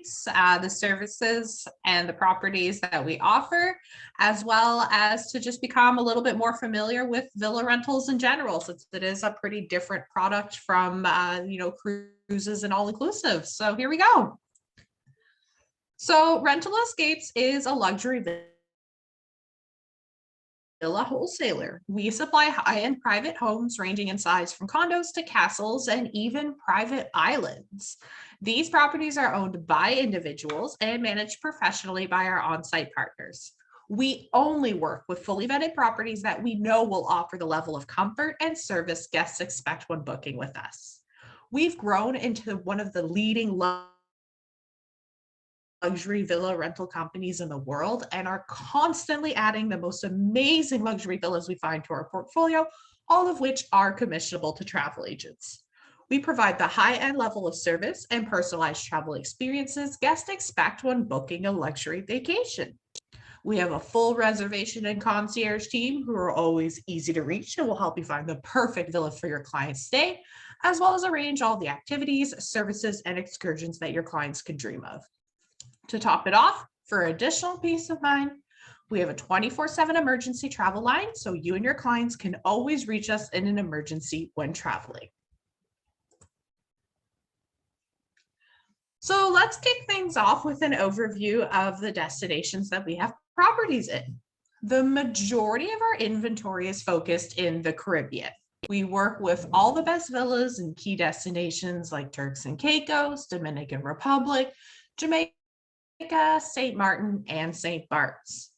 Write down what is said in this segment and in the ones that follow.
the services and the properties that we offer, as well as to just become a little bit more familiar with villa rentals in general, since it is a pretty different product from, cruises and all-inclusive. So here we go. So Rental Escapes is a luxury villa wholesaler. We supply high-end private homes ranging in size from condos to castles and even private islands. These properties are owned by individuals and managed professionally by our on-site partners. We only work with fully vetted properties that we know will offer the level of comfort and service guests expect when booking with us. We've grown into one of the leading luxury villa rental companies in the world and are constantly adding the most amazing luxury villas we find to our portfolio, all of which are commissionable to travel agents. We provide the high-end level of service and personalized travel experiences guests expect when booking a luxury vacation. We have a full reservation and concierge team who are always easy to reach and will help you find the perfect villa for your client's stay, as well as arrange all the activities, services, and excursions that your clients could dream of. To top it off, for additional peace of mind, we have a 24/7 emergency travel line, so you and your clients can always reach us in an emergency when traveling. So let's kick things off with an overview of the destinations that we have properties in. The majority of our inventory is focused in the Caribbean. We work with all the best villas and key destinations like Turks and Caicos, Dominican Republic, Jamaica, St. Martin, and St. Bart's.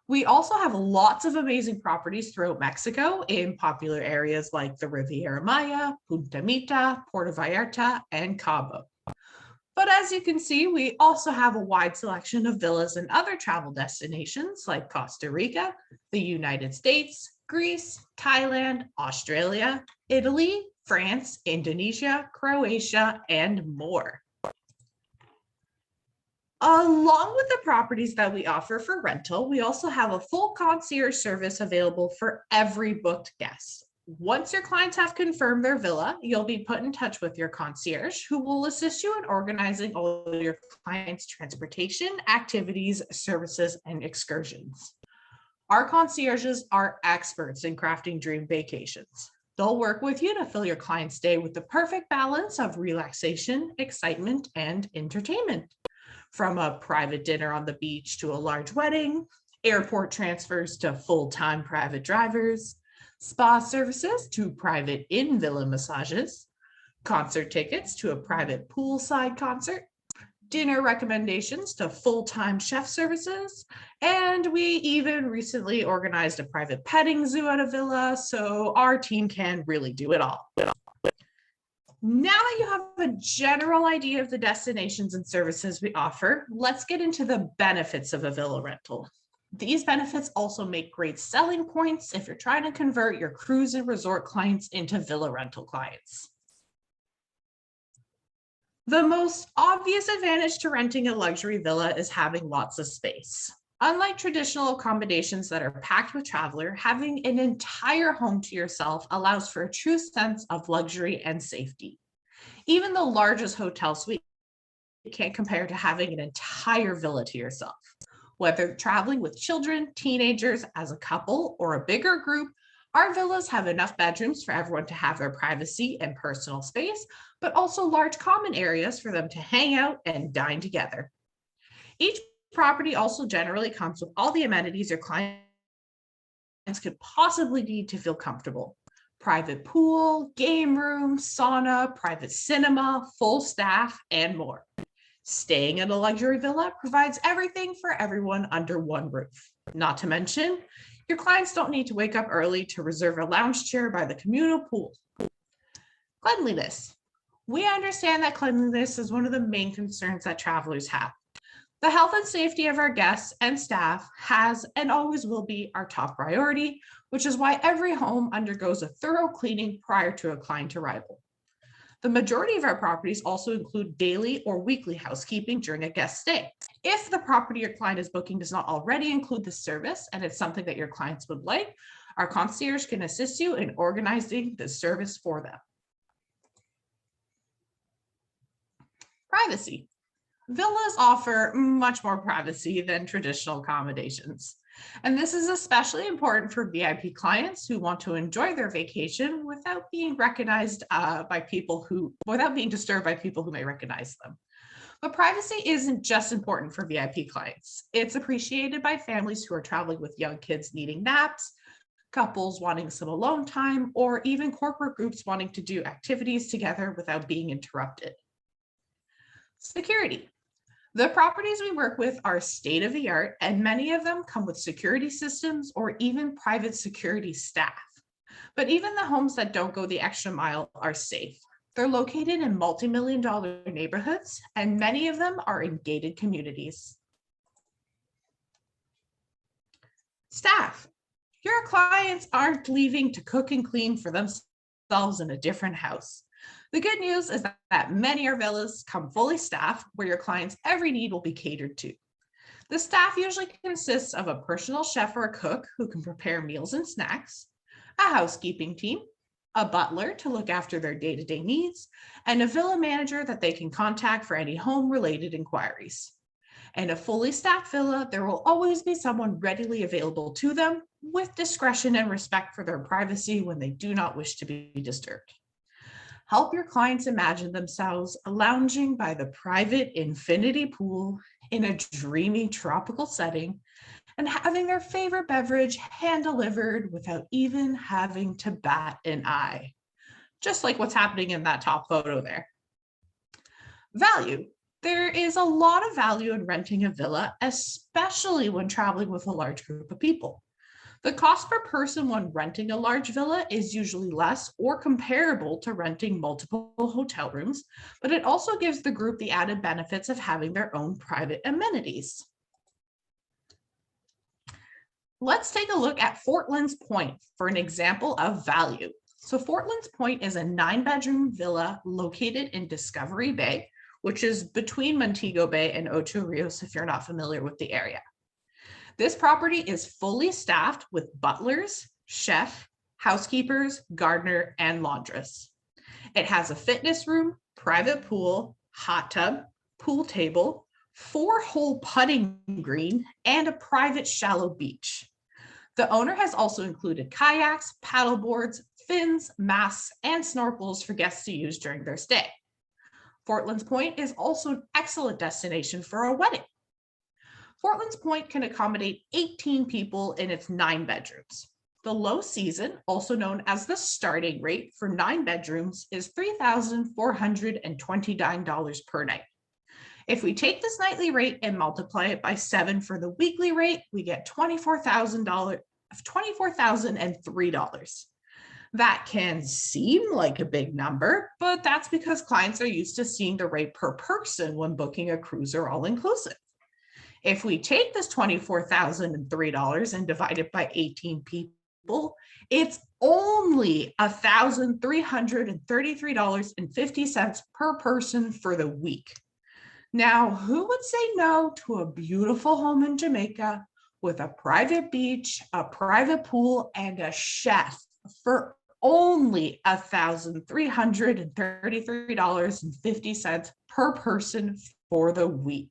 We also have lots of amazing properties throughout Mexico in popular areas like the Riviera Maya, Punta Mita, Puerto Vallarta, and Cabo. But as you can see, we also have a wide selection of villas in other travel destinations like Costa Rica, the United States, Greece, Thailand, Australia, Italy, France, Indonesia, Croatia, and more. Along with the properties that we offer for rental, we also have a full concierge service available for every booked guest. Once your clients have confirmed their villa, you'll be put in touch with your concierge who will assist you in organizing all your clients' transportation, activities, services, and excursions. Our concierges are experts in crafting dream vacations. They'll work with you to fill your client's day with the perfect balance of relaxation, excitement, and entertainment. From a private dinner on the beach to a large wedding, airport transfers to full-time private drivers, spa services to private in-villa massages, concert tickets to a private poolside concert, dinner recommendations to full-time chef services, and we even recently organized a private petting zoo at a villa, so our team can really do it all. Now that you have a general idea of the destinations and services we offer, let's get into the benefits of a villa rental. These benefits also make great selling points if you're trying to convert your cruise and resort clients into villa rental clients. The most obvious advantage to renting a luxury villa is having lots of space. Unlike traditional accommodations that are packed with travelers, having an entire home to yourself allows for a true sense of luxury and safety. Even the largest hotel suite can't compare to having an entire villa to yourself. Whether traveling with children, teenagers, as a couple, or a bigger group, our villas have enough bedrooms for everyone to have their privacy and personal space, but also large common areas for them to hang out and dine together. Each property also generally comes with all the amenities your clients could possibly need to feel comfortable. Private pool, game room, sauna, private cinema, full staff, and more. Staying in a luxury villa provides everything for everyone under one roof. Not to mention, your clients don't need to wake up early to reserve a lounge chair by the communal pool. Cleanliness. We understand that cleanliness is one of the main concerns that travelers have. The health and safety of our guests and staff has and always will be our top priority, which is why every home undergoes a thorough cleaning prior to a client arrival. The majority of our properties also include daily or weekly housekeeping during a guest stay. If the property your client is booking does not already include this service and it's something that your clients would like, our concierge can assist you in organizing the service for them. Privacy. Villas offer much more privacy than traditional accommodations. And this is especially important for VIP clients who want to enjoy their vacation without being without being disturbed by people who may recognize them. But privacy isn't just important for VIP clients. It's appreciated by families who are traveling with young kids needing naps, couples wanting some alone time, or even corporate groups wanting to do activities together without being interrupted. Security. The properties we work with are state of the art, and many of them come with security systems or even private security staff. But even the homes that don't go the extra mile are safe. They're located in multi-million-dollar neighborhoods, and many of them are in gated communities. Staff. Your clients aren't leaving to cook and clean for themselves in a different house. The good news is that many of our villas come fully staffed, where your client's every need will be catered to. The staff usually consists of a personal chef or a cook who can prepare meals and snacks, a housekeeping team, a butler to look after their day-to-day needs, and a villa manager that they can contact for any home-related inquiries. In a fully staffed villa, there will always be someone readily available to them with discretion and respect for their privacy when they do not wish to be disturbed. Help your clients imagine themselves lounging by the private infinity pool in a dreamy tropical setting and having their favorite beverage hand-delivered without even having to bat an eye. Just like what's happening in that top photo there. Value. There is a lot of value in renting a villa, especially when traveling with a large group of people. The cost per person when renting a large villa is usually less or comparable to renting multiple hotel rooms, but it also gives the group the added benefits of having their own private amenities. Let's take a look at Fortlands Point for an example of value. So Fortlands Point is a 9-bedroom villa located in Discovery Bay, which is between Montego Bay and Ocho Rios if you're not familiar with the area. This property is fully staffed with butlers, chef, housekeepers, gardener, and laundress. It has a fitness room, private pool, hot tub, pool table, 4-hole putting green, and a private shallow beach. The owner has also included kayaks, paddle boards, fins, masts, and snorkels for guests to use during their stay. Fortlands Point is also an excellent destination for a wedding. Fortlands Point can accommodate 18 people in its 9 bedrooms. The low season, also known as the starting rate for 9 bedrooms, is $3,429 per night. If we take this nightly rate and multiply it by 7 for the weekly rate, we get $24,003. That can seem like a big number, but that's because clients are used to seeing the rate per person when booking a cruise or all-inclusive. If we take this $24,003 and divide it by 18 people, it's only $1,333.50 per person for the week. Now, who would say no to a beautiful home in Jamaica with a private beach, a private pool, and a chef for only $1,333.50 per person for the week?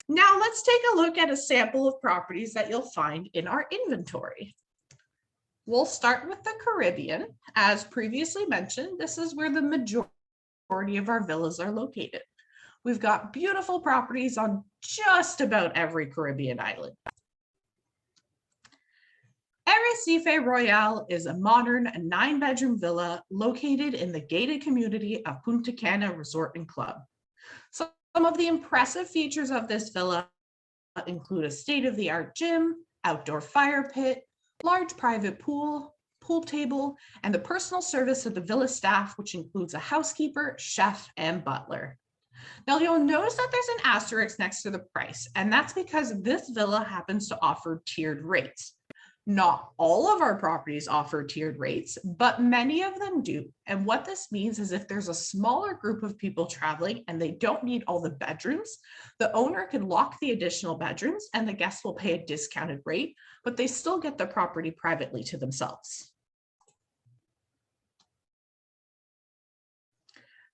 Now let's take a look at a sample of properties that you'll find in our inventory. We'll start with the Caribbean. As previously mentioned, this is where the majority of our villas are located. We've got beautiful properties on just about every Caribbean island. Arrecife Royale is a modern 9-bedroom villa located in the gated community of Punta Cana Resort and Club. Some of the impressive features of this villa include a state-of-the-art gym, outdoor fire pit, large private pool, pool table, and the personal service of the villa staff, which includes a housekeeper, chef, and butler. Now you'll notice that there's an asterisk next to the price, and that's because this villa happens to offer tiered rates. Not all of our properties offer tiered rates, but many of them do. And what this means is if there's a smaller group of people traveling and they don't need all the bedrooms, the owner can lock the additional bedrooms and the guests will pay a discounted rate, but they still get the property privately to themselves.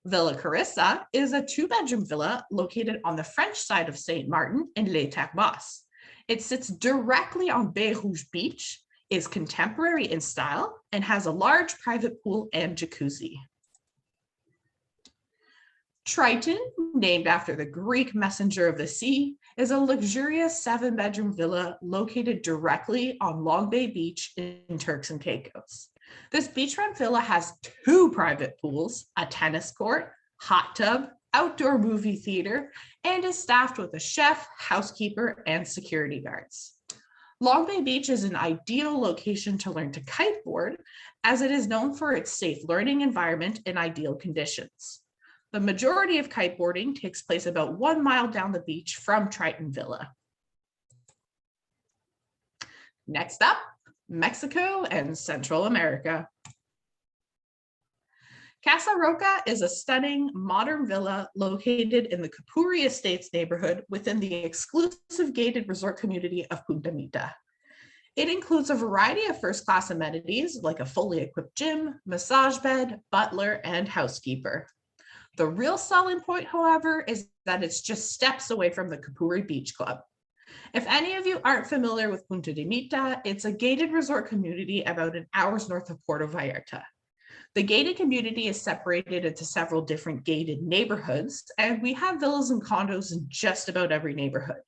Villa Carissa is a 2-bedroom villa located on the French side of St. Martin in Les Terres Basses. It sits directly on Baie Rouge Beach, is contemporary in style, and has a large private pool and jacuzzi. Triton, named after the Greek messenger of the sea, is a luxurious 7-bedroom villa located directly on Long Bay Beach in Turks and Caicos. This beachfront villa has 2 private pools, a tennis court, hot tub, outdoor movie theater, and is staffed with a chef, housekeeper, and security guards. Long Bay Beach is an ideal location to learn to kiteboard, as it is known for its safe learning environment in ideal conditions. The majority of kiteboarding takes place about 1 mile down the beach from Triton Villa. Next up, Mexico and Central America. Casa Roca is a stunning modern villa located in the Capuri Estates neighborhood within the exclusive gated resort community of Punta Mita. It includes a variety of first-class amenities like a fully equipped gym, massage bed, butler, and housekeeper. The real selling point, however, is that it's just steps away from the Capuri Beach Club. If any of you aren't familiar with Punta de Mita, it's a gated resort community about an hour's north of Puerto Vallarta. The gated community is separated into several different gated neighborhoods, and we have villas and condos in just about every neighborhood.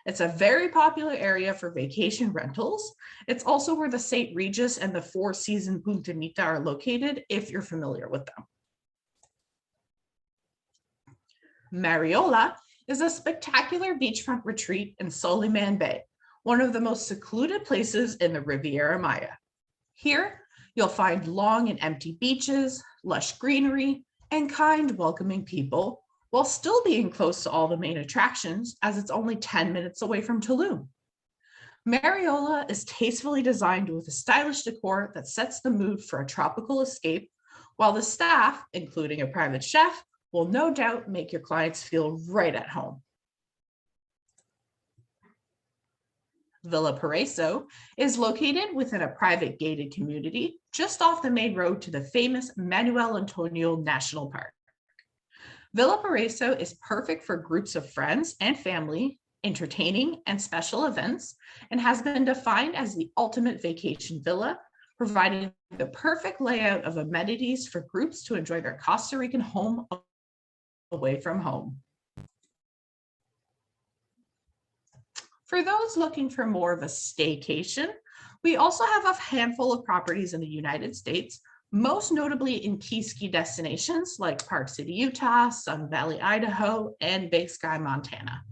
It's a very popular area for vacation rentals. It's also where the St. Regis and the Four Seasons Punta Mita are located, if you're familiar with them. Mariola is a spectacular beachfront retreat in Soliman Bay, one of the most secluded places in the Riviera Maya. Here, you'll find long and empty beaches, lush greenery, and kind, welcoming people, while still being close to all the main attractions, as it's only 10 minutes away from Tulum. Mariola is tastefully designed with a stylish decor that sets the mood for a tropical escape, while the staff, including a private chef, will no doubt make your clients feel right at home. Villa Paraiso is located within a private gated community just off the main road to the famous Manuel Antonio National Park. Villa Paraiso is perfect for groups of friends and family, entertaining and special events, and has been defined as the ultimate vacation villa, providing the perfect layout of amenities for groups to enjoy their Costa Rican home away from home. For those looking for more of a staycation, we also have a handful of properties in the United States, most notably in key ski destinations like Park City, Utah, Sun Valley, Idaho, and Big Sky, Montana.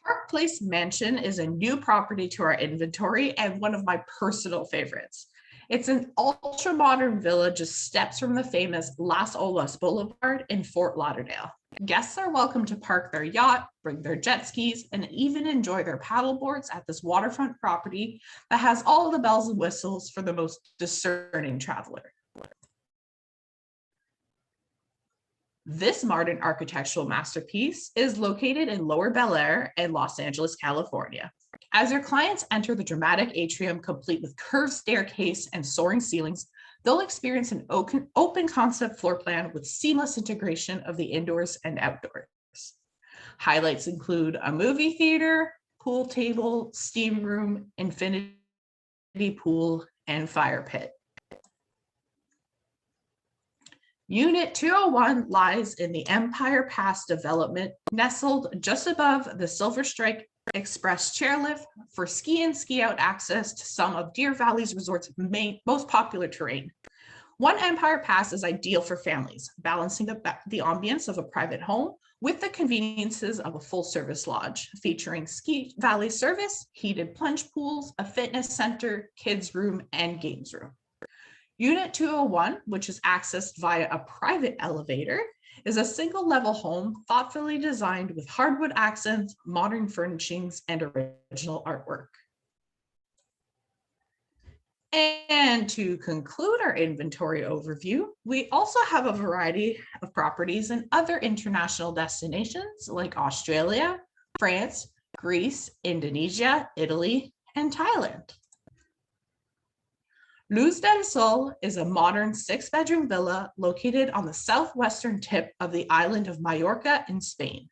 Park Place Mansion is a new property to our inventory and one of my personal favorites. It's an ultra-modern villa just steps from the famous Las Olas Boulevard in Fort Lauderdale. Guests are welcome to park their yacht, bring their jet skis, and even enjoy their paddle boards at this waterfront property that has all the bells and whistles for the most discerning traveler. This modern architectural masterpiece is located in Lower Bel Air in Los Angeles, California. As your clients enter the dramatic atrium complete with curved staircase and soaring ceilings, they'll experience an open concept floor plan with seamless integration of the indoors and outdoors. Highlights include a movie theater, pool table, steam room, infinity pool, and fire pit. Unit 201 lies in the Empire Pass development, nestled just above the Silver Strike Express chairlift for ski in, ski out access to some of Deer Valley's resort's most popular terrain. One Empire Pass is ideal for families, balancing the ambience of a private home with the conveniences of a full-service lodge, featuring ski valley service, heated plunge pools, a fitness center, kids' room, and games room. Unit 201, which is accessed via a private elevator, is a single-level home thoughtfully designed with hardwood accents, modern furnishings, and original artwork. And to conclude our inventory overview, we also have a variety of properties in other international destinations like Australia, France, Greece, Indonesia, Italy, and Thailand. Luz del Sol is a modern 6-bedroom villa located on the southwestern tip of the island of Majorca in Spain.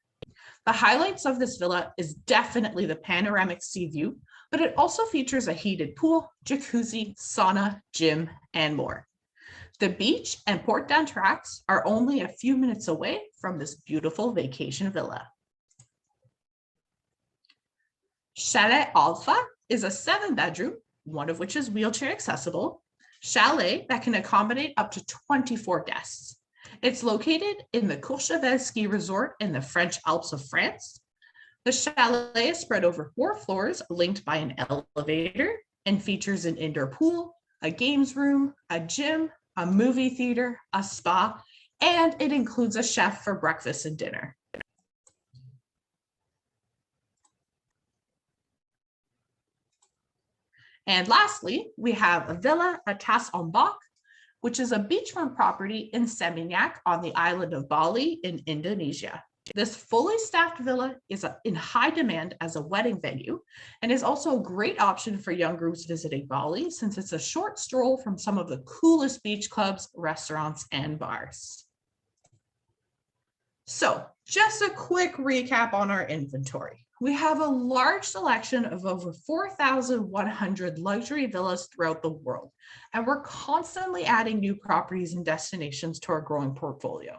The highlights of this villa is definitely the panoramic sea view, but it also features a heated pool, jacuzzi, sauna, gym, and more. The beach and Port d'Entraigues are only a few minutes away from this beautiful vacation villa. Chalet Alpha is a 7-bedroom, one of which is wheelchair accessible, chalet that can accommodate up to 24 guests. It's located in the Courchevel ski resort in the French Alps of France. The chalet is spread over 4 floors linked by an elevator and features an indoor pool, a games room, a gym, a movie theater, a spa, and it includes a chef for breakfast and dinner. And lastly, we have a villa at Tas Ombak, which is a beachfront property in Seminyak on the island of Bali in Indonesia. This fully staffed villa is in high demand as a wedding venue and is also a great option for young groups visiting Bali since it's a short stroll from some of the coolest beach clubs, restaurants, and bars. So just a quick recap on our inventory. We have a large selection of over 4,100 luxury villas throughout the world, and we're constantly adding new properties and destinations to our growing portfolio.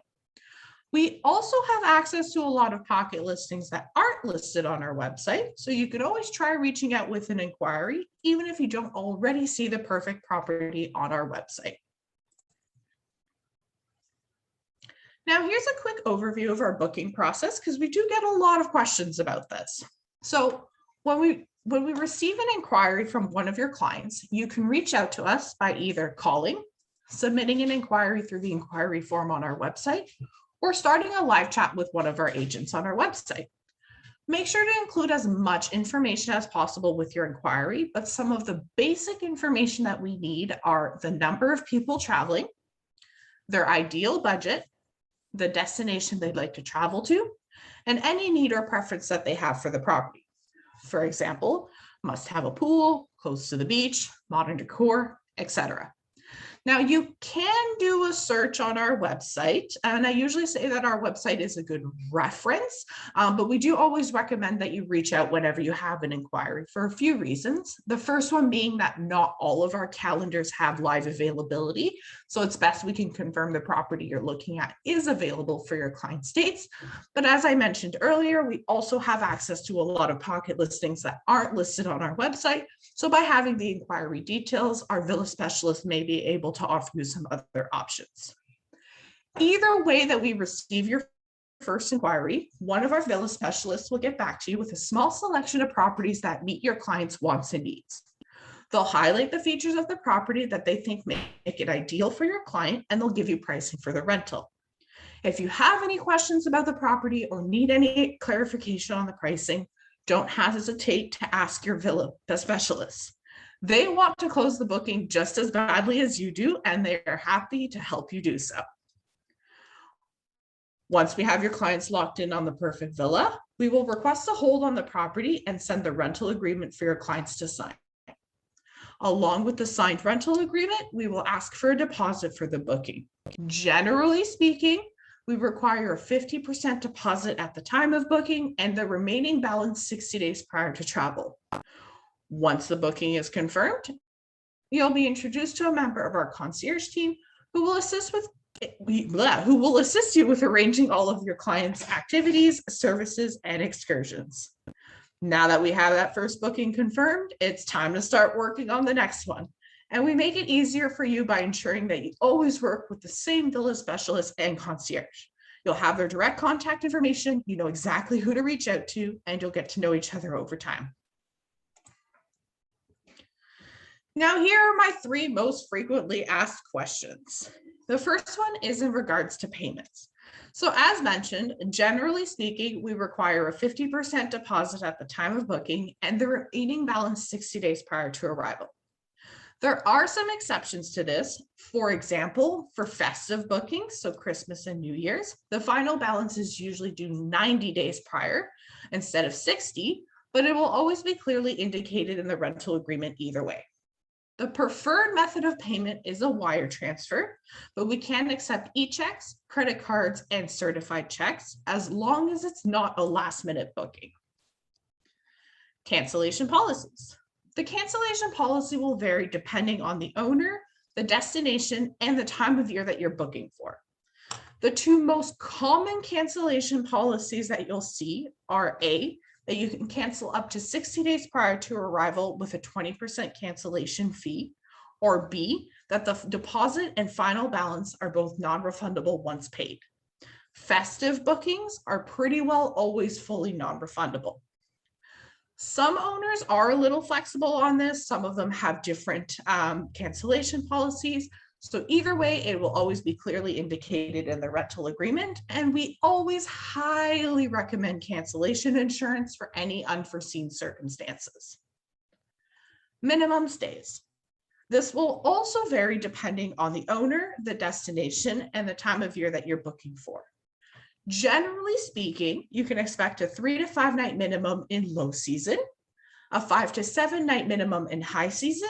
We also have access to a lot of pocket listings that aren't listed on our website, so you can always try reaching out with an inquiry, even if you don't already see the perfect property on our website. Now, here's a quick overview of our booking process because we do get a lot of questions about this. So when we receive an inquiry from one of your clients, you can reach out to us by either calling, submitting an inquiry through the inquiry form on our website, or starting a live chat with one of our agents on our website. Make sure to include as much information as possible with your inquiry, but some of the basic information that we need are the number of people traveling, their ideal budget, the destination they'd like to travel to, and any need or preference that they have for the property. For example, must have a pool, close to the beach, modern decor, etc. Now, you can do a search on our website, and I usually say that our website is a good reference, but we do always recommend that you reach out whenever you have an inquiry for a few reasons. The first one being that not all of our calendars have live availability, so it's best we can confirm the property you're looking at is available for your client's dates. But as I mentioned earlier, we also have access to a lot of pocket listings that aren't listed on our website, so by having the inquiry details, our villa specialist may be able to offer you some other options. Either way that we receive your first inquiry, one of our villa specialists will get back to you with a small selection of properties that meet your client's wants and needs. They'll highlight the features of the property that they think make it ideal for your client, and they'll give you pricing for the rental. If you have any questions about the property or need any clarification on the pricing, don't hesitate to ask your villa specialist. They want to close the booking just as badly as you do, and they are happy to help you do so. Once we have your clients locked in on the perfect villa, we will request a hold on the property and send the rental agreement for your clients to sign. Along with the signed rental agreement, we will ask for a deposit for the booking. Generally speaking, we require a 50% deposit at the time of booking and the remaining balance 60 days prior to travel. Once the booking is confirmed, you'll be introduced to a member of our concierge team who will assist you with arranging all of your clients' activities, services, and excursions. Now that we have that first booking confirmed, it's time to start working on the next one. And we make it easier for you by ensuring that you always work with the same villa specialist and concierge. You'll have their direct contact information, you know exactly who to reach out to, and you'll get to know each other over time. Now, here are my 3 most frequently asked questions. The first one is in regards to payments. So as mentioned, generally speaking, we require a 50% deposit at the time of booking and the remaining balance 60 days prior to arrival. There are some exceptions to this. For example, for festive bookings, so Christmas and New Year's, the final balance is usually due 90 days prior instead of 60, but it will always be clearly indicated in the rental agreement either way. The preferred method of payment is a wire transfer, but we can accept e-checks, credit cards, and certified checks as long as it's not a last-minute booking. Cancellation policies. The cancellation policy will vary depending on the owner, the destination, and the time of year that you're booking for. The two most common cancellation policies that you'll see are A, that you can cancel up to 60 days prior to arrival with a 20% cancellation fee, or B, that the deposit and final balance are both non-refundable once paid. Festive bookings are pretty well always fully non-refundable. Some owners are a little flexible on this. Some of them have different cancellation policies. So either way, it will always be clearly indicated in the rental agreement. And we always highly recommend cancellation insurance for any unforeseen circumstances. Minimum stays. This will also vary depending on the owner, the destination, and the time of year that you're booking for. Generally speaking, you can expect a 3 to 5 night minimum in low season, a 5 to 7 night minimum in high season,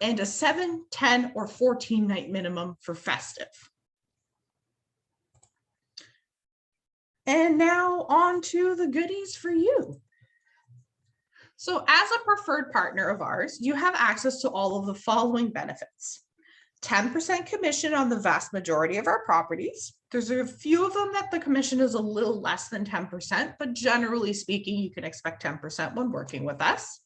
and a 7, 10, or 14 night minimum for festive. And now on to the goodies for you. So as a preferred partner of ours, you have access to all of the following benefits. 10% commission on the vast majority of our properties. There's a few of them that the commission is a little less than 10%, but generally speaking, you can expect 10% when working with us.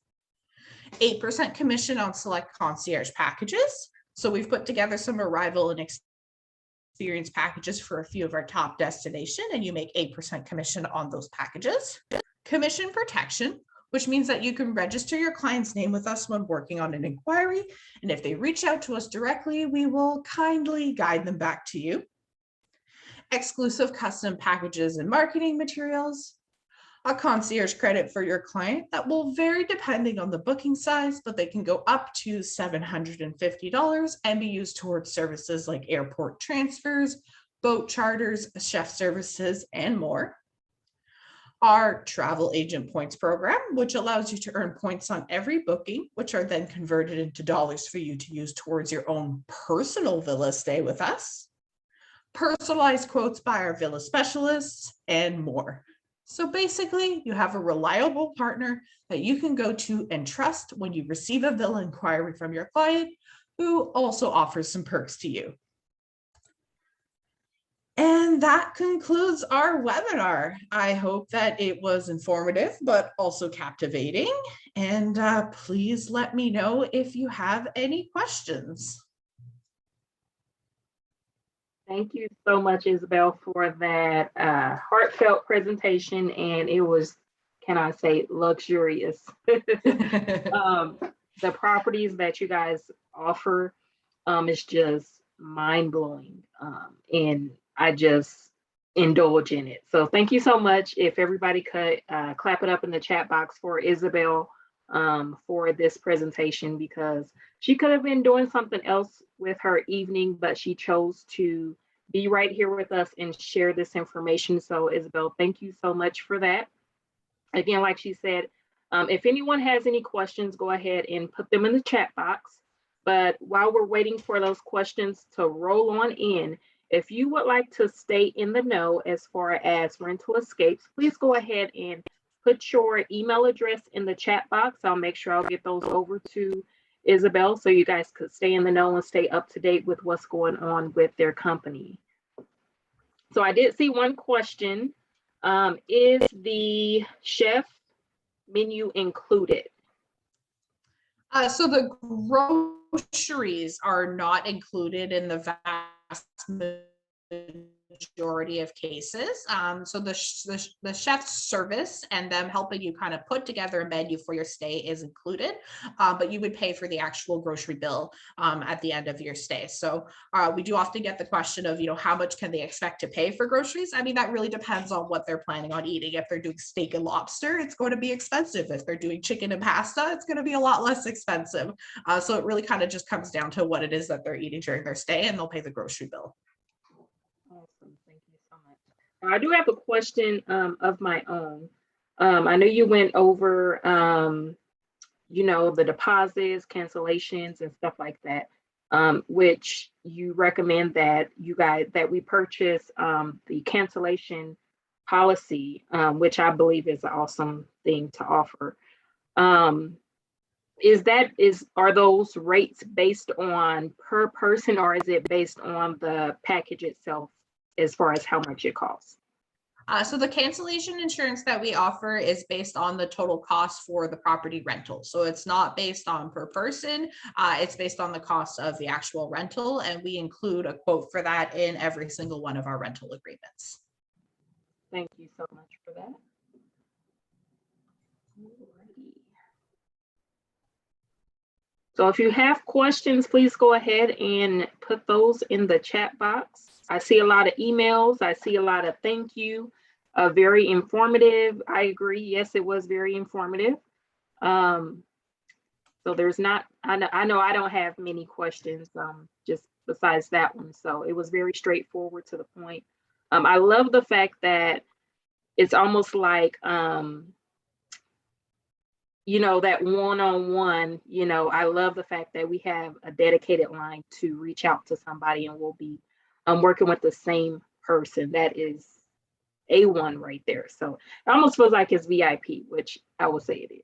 8% commission on select concierge packages. So we've put together some arrival and experience packages for a few of our top destinations, and you make 8% commission on those packages. Commission protection, which means that you can register your client's name with us when working on an inquiry. And if they reach out to us directly, we will kindly guide them back to you. Exclusive custom packages and marketing materials. A concierge credit for your client that will vary depending on the booking size, but they can go up to $750 and be used towards services like airport transfers, boat charters, chef services, and more. Our travel agent points program, which allows you to earn points on every booking, which are then converted into dollars for you to use towards your own personal villa stay with us. Personalized quotes by our villa specialists, and more. So basically, you have a reliable partner that you can go to and trust when you receive a villa inquiry from your client, who also offers some perks to you. And that concludes our webinar. I hope that it was informative, but also captivating. And please let me know if you have any questions. Thank you so much, Isabel, for that heartfelt presentation. And it was, can I say, luxurious. The properties that you guys offer is just mind-blowing. And I just indulge in it. So thank you so much. If everybody could clap it up in the chat box for Isabel for this presentation, because she could have been doing something else with her evening, but she chose to be right here with us and share this information. So Isabel, thank you so much for that. Again, like she said, if anyone has any questions, go ahead and put them in the chat box. But while we're waiting for those questions to roll on in, if you would like to stay in the know as far as rental escapes, please go ahead and put your email address in the chat box. I'll make sure I'll get those over to Isabel so you guys could stay in the know and stay up to date with what's going on with their company. So I did see one question. Is the chef menu included? So the groceries are not included in the vast majority of cases. So the chef's service and them helping you kind of put together a menu for your stay is included, but you would pay for the actual grocery bill at the end of your stay. So we do often get the question of, how much can they expect to pay for groceries? I mean, that really depends on what they're planning on eating. If they're doing steak and lobster, it's going to be expensive. If they're doing chicken and pasta, it's going to be a lot less expensive. So it really kind of just comes down to what it is that they're eating during their stay, and they'll pay the grocery bill. Awesome. Thank you so much. Now, I do have a question of my own. I know you went over the deposits, cancellations, and stuff like that, which you recommend that we purchase the cancellation policy, which I believe is an awesome thing to offer. Are those rates based on per person, or is it based on the package itself as far as how much it costs? So the cancellation insurance that we offer is based on the total cost for the property rental. So it's not based on per person. It's based on the cost of the actual rental. And we include a quote for that in every single one of our rental agreements. Thank you so much for that. Alrighty. So if you have questions, please go ahead and put those in the chat box. I see a lot of emails. I see a lot of thank you. Very informative. I agree. Yes, it was very informative. So there's not, I know I don't have many questions, just besides that one. So it was very straightforward, to the point. I love the fact that it's almost like, that one-on-one, I love the fact that we have a dedicated line to reach out to somebody, and we'll be working with the same person. That is A1 right there. So it almost feels like it's VIP, which I will say it is.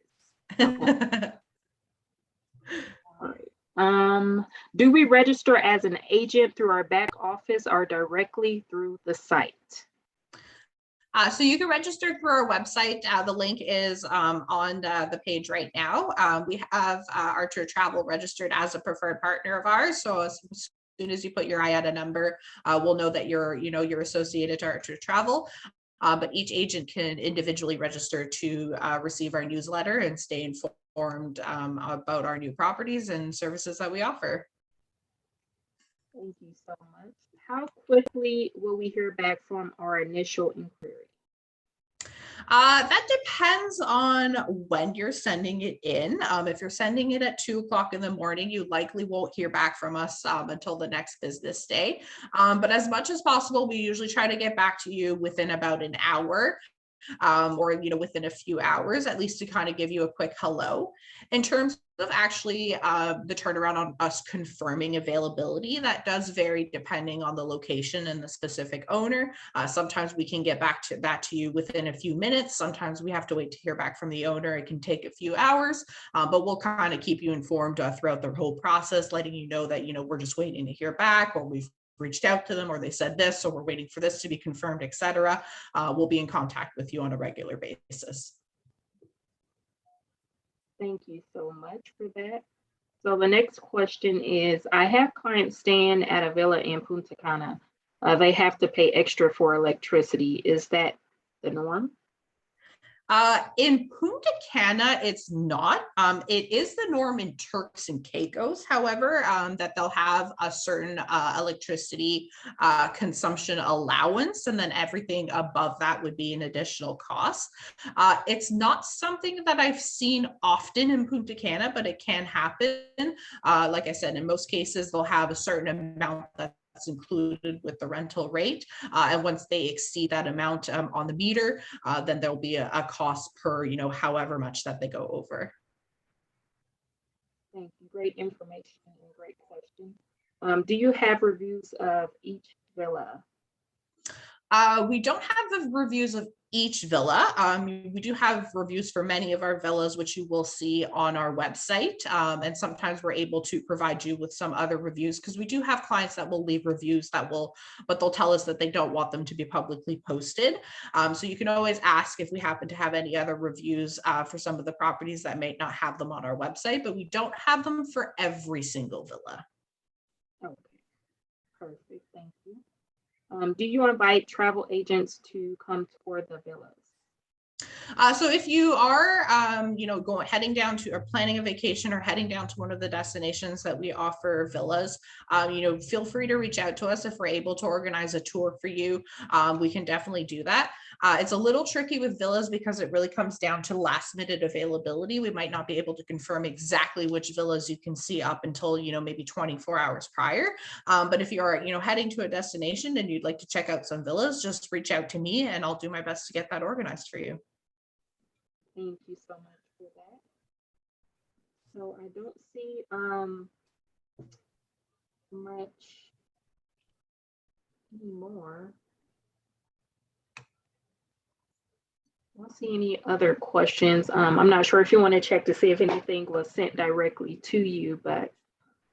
All right. Do we register as an agent through our back office or directly through the site? So you can register through our website. The link is on the page right now. We have Archer Travel registered as a preferred partner of ours. So as soon as you put your IATA number, we'll know that you're associated to Archer Travel. But each agent can individually register to receive our newsletter and stay informed about our new properties and services that we offer. Thank you so much. How quickly will we hear back from our initial inquiry? That depends on when you're sending it in. If you're sending it at 2:00 in the morning, you likely won't hear back from us until the next business day. But as much as possible, we usually try to get back to you within about an hour. Or within a few hours, at least, to kind of give you a quick hello. In terms of actually the turnaround on us confirming availability, that does vary depending on the location and the specific owner. Sometimes we can get back to that to you within a few minutes. Sometimes we have to wait to hear back from the owner. It can take a few hours, but we'll kind of keep you informed throughout the whole process, letting you know that we're just waiting to hear back, or we've reached out to them, or they said this, so we're waiting for this to be confirmed, etc. We'll be in contact with you on a regular basis. Thank you so much for that. So the next question is, I have clients staying at a villa in Punta Cana. They have to pay extra for electricity. Is that the norm? In Punta Cana, it's not. It is the norm in Turks and Caicos, however, that they'll have a certain electricity consumption allowance, and then everything above that would be an additional cost. It's not something that I've seen often in Punta Cana, but it can happen. Like I said, in most cases, they'll have a certain amount that's included with the rental rate. And once they exceed that amount on the meter, then there'll be a cost per, however much that they go over. Thank you. Great information and great question. Do you have reviews of each villa? We don't have the reviews of each villa. We do have reviews for many of our villas, which you will see on our website. And sometimes we're able to provide you with some other reviews, because we do have clients that will leave reviews but they'll tell us that they don't want them to be publicly posted. So you can always ask if we happen to have any other reviews for some of the properties that may not have them on our website, but we don't have them for every single villa. Okay, perfect. Thank you. Do you invite travel agents to come tour the villas? So if you are, heading down to or planning a vacation or heading down to one of the destinations that we offer villas, feel free to reach out to us. If we're able to organize a tour for you, we can definitely do that. It's a little tricky with villas because it really comes down to last minute availability. We might not be able to confirm exactly which villas you can see up until, maybe 24 hours prior. But if you're, heading to a destination and you'd like to check out some villas, just reach out to me and I'll do my best to get that organized for you. Thank you so much for so I don't see much anymore. I don't see any other questions. I'm not sure if you want to check to see if anything was sent directly to you, but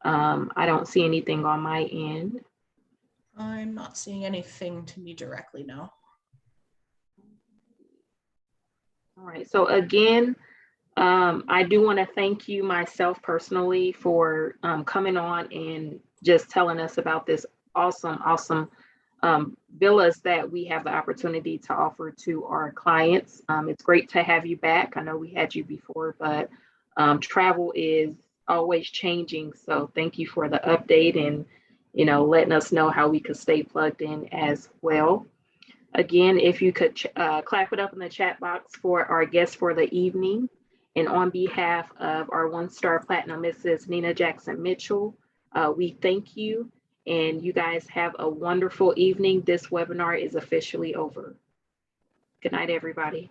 I don't see anything on my end. I'm not seeing anything to me directly, no. All right, so again, I do want to thank you myself personally for coming on and just telling us about this awesome villas that we have the opportunity to offer to our clients. It's great to have you back. I know we had you before, but travel is always changing. So thank you for the update and, you know, letting us know how we could stay plugged in as well. Again, if you could clap it up in the chat box for our guest for the evening. And on behalf of our one-star platinum, Mrs. Nina Jackson Mitchell, we thank you. And you guys have a wonderful evening. This webinar is officially over. Good night, everybody.